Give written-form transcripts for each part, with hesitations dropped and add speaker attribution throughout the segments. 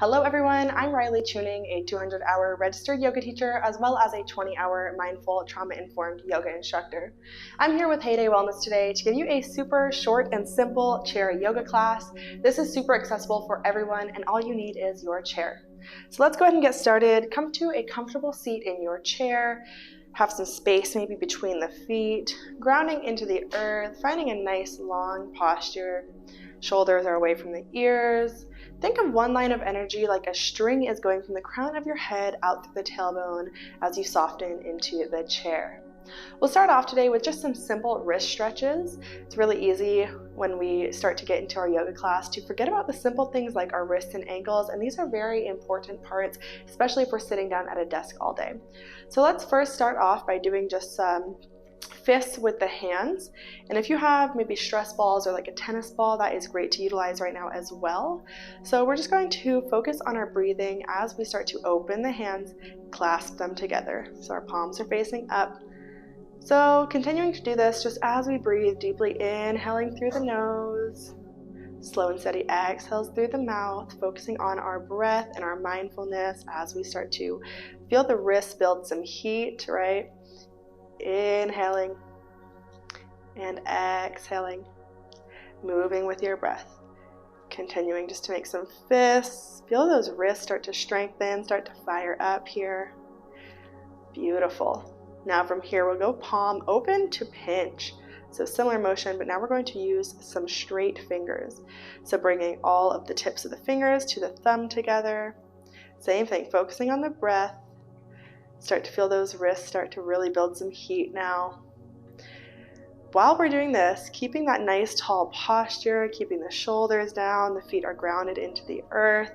Speaker 1: Hello everyone, I'm Riley Tuning, a 200-hour registered yoga teacher as well as a 20-hour mindful trauma-informed yoga instructor. I'm here with Heyday Wellness today to give you a super short and simple chair yoga class. This is super accessible for everyone and all you need is your chair. So let's go ahead and get started. Come to a comfortable seat in your chair. Have some space maybe between the feet, grounding into the earth, finding a nice long posture. Shoulders are away from the ears. Think of one line of energy like a string is going from the crown of your head out through the tailbone as you soften into the chair. We'll start off today with just some simple wrist stretches. It's really easy when we start to get into our yoga class to forget about the simple things like our wrists and ankles, and these are very important parts, especially if we're sitting down at a desk all day. So let's first start off by doing just some fists with the hands, and if you have maybe stress balls or like a tennis ball, that is great to utilize right now as well. So we're just going to focus on our breathing as we start to open the hands, clasp them together so our palms are facing up. So continuing to do this just as we breathe deeply, inhaling through the nose, slow and steady exhales through the mouth, focusing on our breath and our mindfulness as we start to feel the wrists build some heat, right? Inhaling and exhaling, moving with your breath. Continuing just to make some fists. Feel those wrists start to strengthen, start to fire up here. Beautiful. Now from here we'll go palm open to pinch. So similar motion, but now we're going to use some straight fingers. So bringing all of the tips of the fingers to the thumb together. Same thing, focusing on the breath. Start to feel those wrists start to really build some heat now. While we're doing this, keeping that nice tall posture, keeping the shoulders down, the feet are grounded into the earth.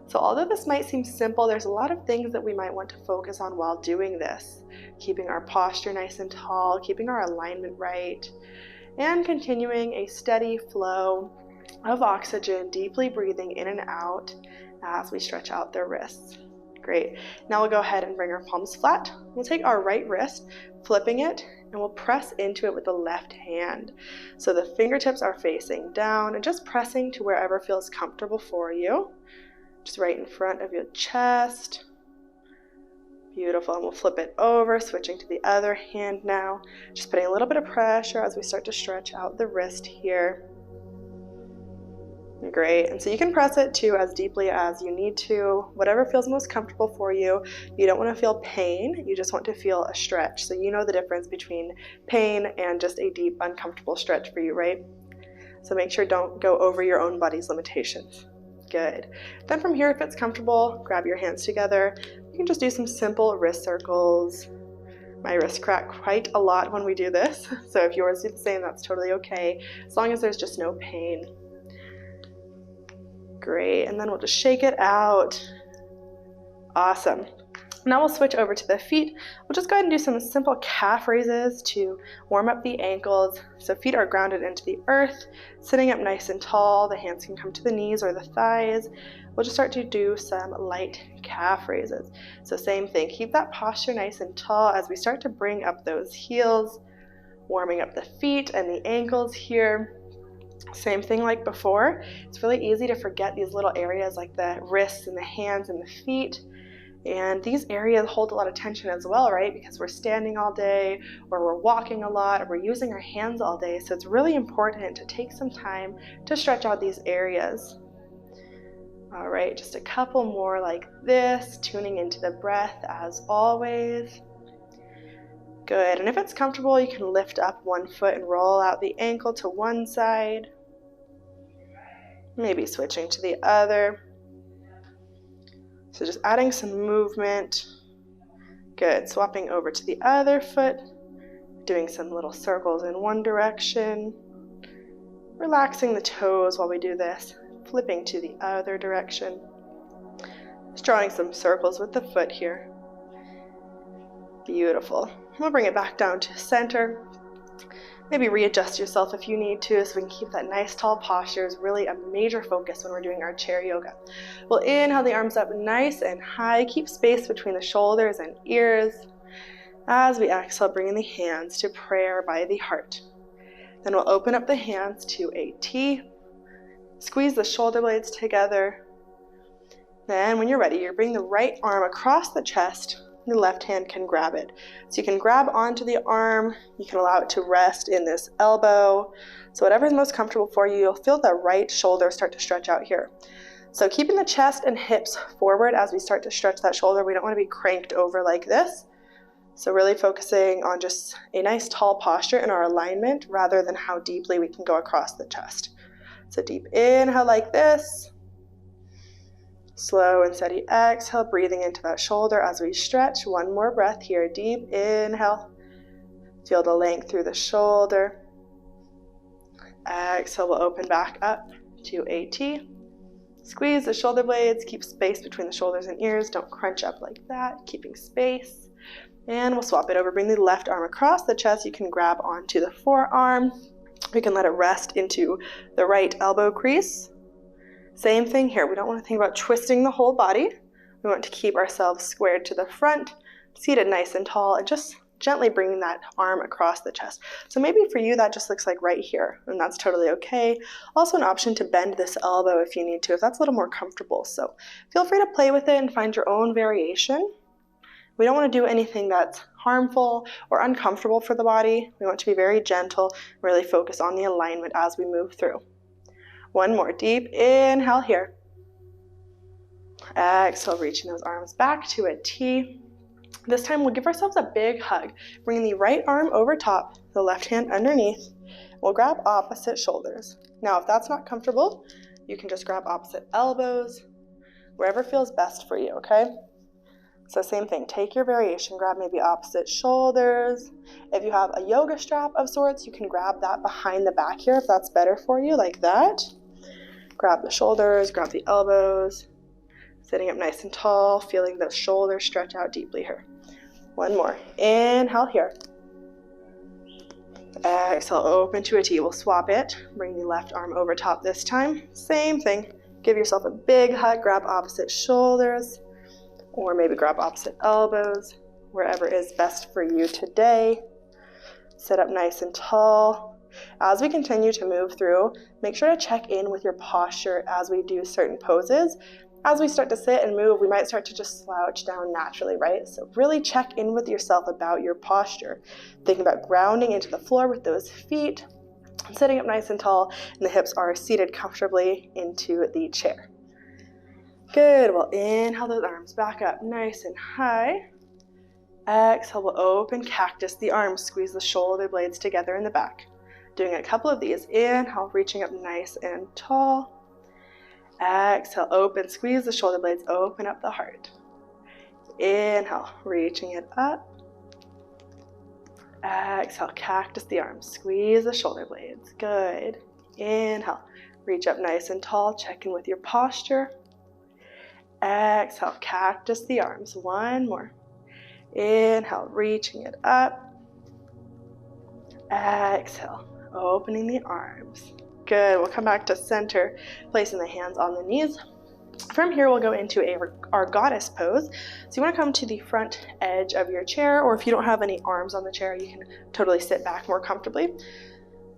Speaker 1: So although this might seem simple, there's a lot of things that we might want to focus on while doing this. Keeping our posture nice and tall, keeping our alignment right, and continuing a steady flow of oxygen, deeply breathing in and out as we stretch out the wrists. Great. Now we'll go ahead and bring our palms flat. We'll take our right wrist, flipping it, and we'll press into it with the left hand. So the fingertips are facing down and just pressing to wherever feels comfortable for you. Just right in front of your chest. Beautiful. And we'll flip it over, switching to the other hand now. Just putting a little bit of pressure as we start to stretch out the wrist here. Great, and so you can press it too as deeply as you need to, whatever feels most comfortable for you. You don't want to feel pain, you just want to feel a stretch. So you know the difference between pain and just a deep, uncomfortable stretch for you, right? So make sure don't go over your own body's limitations. Good. Then from here, if it's comfortable, grab your hands together. You can just do some simple wrist circles. My wrists crack quite a lot when we do this, so if yours do the same, that's totally okay, as long as there's just no pain. Great, and then we'll just shake it out. Awesome. Now we'll switch over to the feet. We'll just go ahead and do some simple calf raises to warm up the ankles. So feet are grounded into the earth, sitting up nice and tall. The hands can come to the knees or the thighs. We'll just start to do some light calf raises. So same thing, keep that posture nice and tall as we start to bring up those heels, warming up the feet and the ankles here. Same thing like before. It's really easy to forget these little areas like the wrists and the hands and the feet. And these areas hold a lot of tension as well, right? Because we're standing all day, or we're walking a lot, or we're using our hands all day. So it's really important to take some time to stretch out these areas. All right, just a couple more like this, tuning into the breath as always. Good, and if it's comfortable, you can lift up one foot and roll out the ankle to one side. Maybe switching to the other. So just adding some movement. Good, swapping over to the other foot, doing some little circles in one direction. Relaxing the toes while we do this, flipping to the other direction. Just drawing some circles with the foot here. Beautiful. We'll bring it back down to center. Maybe readjust yourself if you need to so we can keep that nice tall posture. Is really a major focus when we're doing our chair yoga. We'll inhale the arms up nice and high. Keep space between the shoulders and ears. As we exhale, bringing the hands to prayer by the heart. Then we'll open up the hands to a T. Squeeze the shoulder blades together. Then when you're ready, you bring the right arm across the chest. The left hand can grab it. So you can grab onto the arm. You can allow it to rest in this elbow. So whatever is most comfortable for you, you'll feel the right shoulder start to stretch out here. So keeping the chest and hips forward as we start to stretch that shoulder. We don't want to be cranked over like this. So really focusing on just a nice tall posture in our alignment rather than how deeply we can go across the chest. So deep inhale like this. Slow and steady exhale, breathing into that shoulder as we stretch. One more breath here. Deep inhale. Feel the length through the shoulder. Exhale, we'll open back up to a T. Squeeze the shoulder blades. Keep space between the shoulders and ears. Don't crunch up like that. Keeping space. And we'll swap it over. Bring the left arm across the chest. You can grab onto the forearm. We can let it rest into the right elbow crease. Same thing here. We don't want to think about twisting the whole body. We want to keep ourselves squared to the front, seated nice and tall, and just gently bringing that arm across the chest. So maybe for you that just looks like right here, and that's totally okay. Also an option to bend this elbow if you need to, if that's a little more comfortable. So feel free to play with it and find your own variation. We don't want to do anything that's harmful or uncomfortable for the body. We want to be very gentle, really focus on the alignment as we move through. One more deep inhale here. Exhale, reaching those arms back to a T. This time we'll give ourselves a big hug. Bringing the right arm over top, the left hand underneath. We'll grab opposite shoulders. Now if that's not comfortable, you can just grab opposite elbows, wherever feels best for you, okay? So same thing, take your variation, grab maybe opposite shoulders. If you have a yoga strap of sorts, you can grab that behind the back here if that's better for you, like that. Grab the shoulders, grab the elbows, sitting up nice and tall, feeling the shoulders stretch out deeply here. One more, inhale here. Exhale, open to a T, we'll swap it. Bring the left arm over top this time. Same thing, give yourself a big hug, grab opposite shoulders, or maybe grab opposite elbows, wherever is best for you today. Sit up nice and tall. As we continue to move through, make sure to check in with your posture as we do certain poses. As we start to sit and move, we might start to just slouch down naturally, right? So really check in with yourself about your posture. Think about grounding into the floor with those feet, sitting up nice and tall, and the hips are seated comfortably into the chair. Good, we'll inhale those arms back up nice and high. Exhale, we'll open cactus the arms, squeeze the shoulder blades together in the back. Doing a couple of these, inhale, reaching up nice and tall. Exhale, open, squeeze the shoulder blades, open up the heart. Inhale, reaching it up. Exhale, cactus the arms, squeeze the shoulder blades, good. Inhale, reach up nice and tall, check in with your posture. Exhale, cactus the arms, one more. Inhale, reaching it up. Exhale, opening the arms. Good, we'll come back to center, placing the hands on the knees. From here, we'll go into our goddess pose. So you want to come to the front edge of your chair, or if you don't have any arms on the chair, you can totally sit back more comfortably.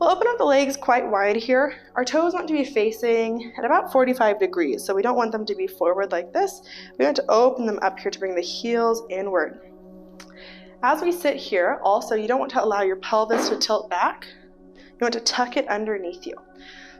Speaker 1: We'll open up the legs quite wide here. Our toes want to be facing at about 45 degrees, so we don't want them to be forward like this. We want to open them up here to bring the heels inward. As we sit here, also, you don't want to allow your pelvis to tilt back. You want to tuck it underneath you.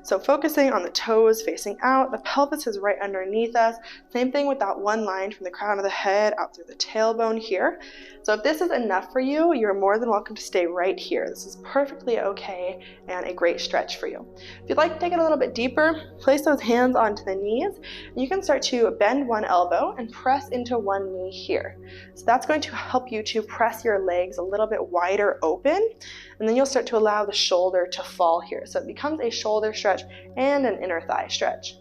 Speaker 1: So focusing on the toes facing out, the pelvis is right underneath us. Same thing with that one line from the crown of the head out through the tailbone here. So if this is enough for you, you're more than welcome to stay right here. This is perfectly okay and a great stretch for you. If you'd like to take it a little bit deeper, place those hands onto the knees. You can start to bend one elbow and press into one knee here. So that's going to help you to press your legs a little bit wider open, and then you'll start to allow the shoulder to fall here. So it becomes a shoulder stretch and an inner thigh stretch.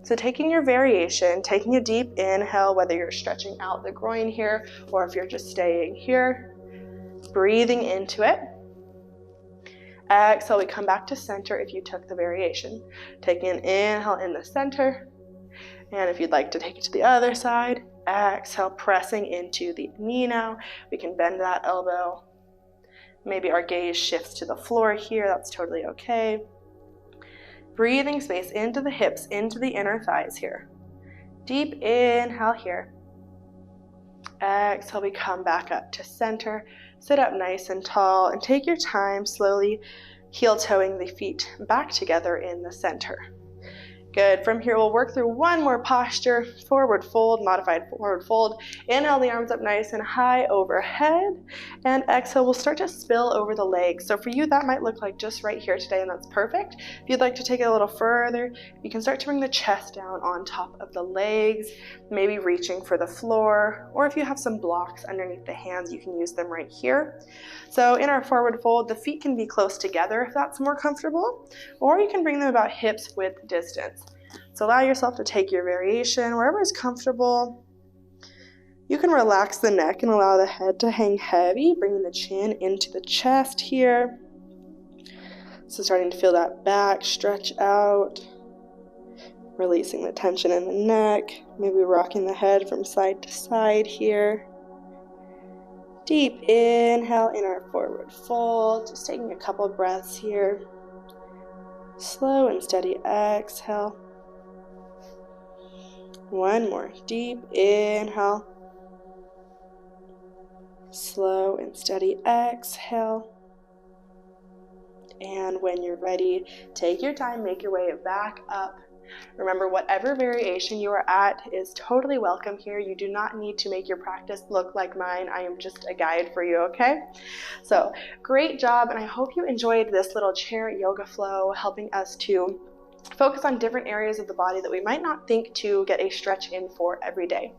Speaker 1: So taking your variation, taking a deep inhale, whether you're stretching out the groin here or if you're just staying here, breathing into it. Exhale, we come back to center if you took the variation. Taking an inhale in the center, and if you'd like to take it to the other side, exhale, pressing into the knee now. We can bend that elbow. Maybe our gaze shifts to the floor here, that's totally okay. Breathing space into the hips, into the inner thighs here. Deep inhale here. Exhale, we come back up to center. Sit up nice and tall and take your time slowly heel toeing the feet back together in the center. Good. From here, we'll work through one more posture. Forward fold, modified forward fold. Inhale the arms up nice and high overhead. And exhale, we'll start to spill over the legs. So for you, that might look like just right here today, and that's perfect. If you'd like to take it a little further, you can start to bring the chest down on top of the legs, maybe reaching for the floor. Or if you have some blocks underneath the hands, you can use them right here. So in our forward fold, the feet can be close together if that's more comfortable, or you can bring them about hips width distance. So allow yourself to take your variation wherever is comfortable. You can relax the neck and allow the head to hang heavy, bringing the chin into the chest here. So starting to feel that back stretch out, releasing the tension in the neck, maybe rocking the head from side to side here. Deep inhale in our forward fold, just taking a couple breaths here. Slow and steady exhale. One more. Deep inhale. Slow and steady exhale. And when you're ready, take your time, make your way back up. Remember, whatever variation you are at is totally welcome here. You do not need to make your practice look like mine. I am just a guide for you, okay? So, great job, and I hope you enjoyed this little chair yoga flow, helping us to focus on different areas of the body that we might not think to get a stretch in for every day.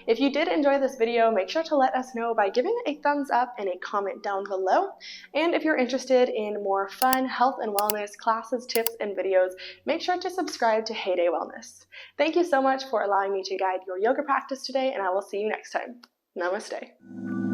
Speaker 1: If you did enjoy this video, make sure to let us know by giving it a thumbs up and a comment down below. And if you're interested in more fun health and wellness classes, tips, and videos, make sure to subscribe to Heyday Wellness. Thank you so much for allowing me to guide your yoga practice today, and I will see you next time. Namaste.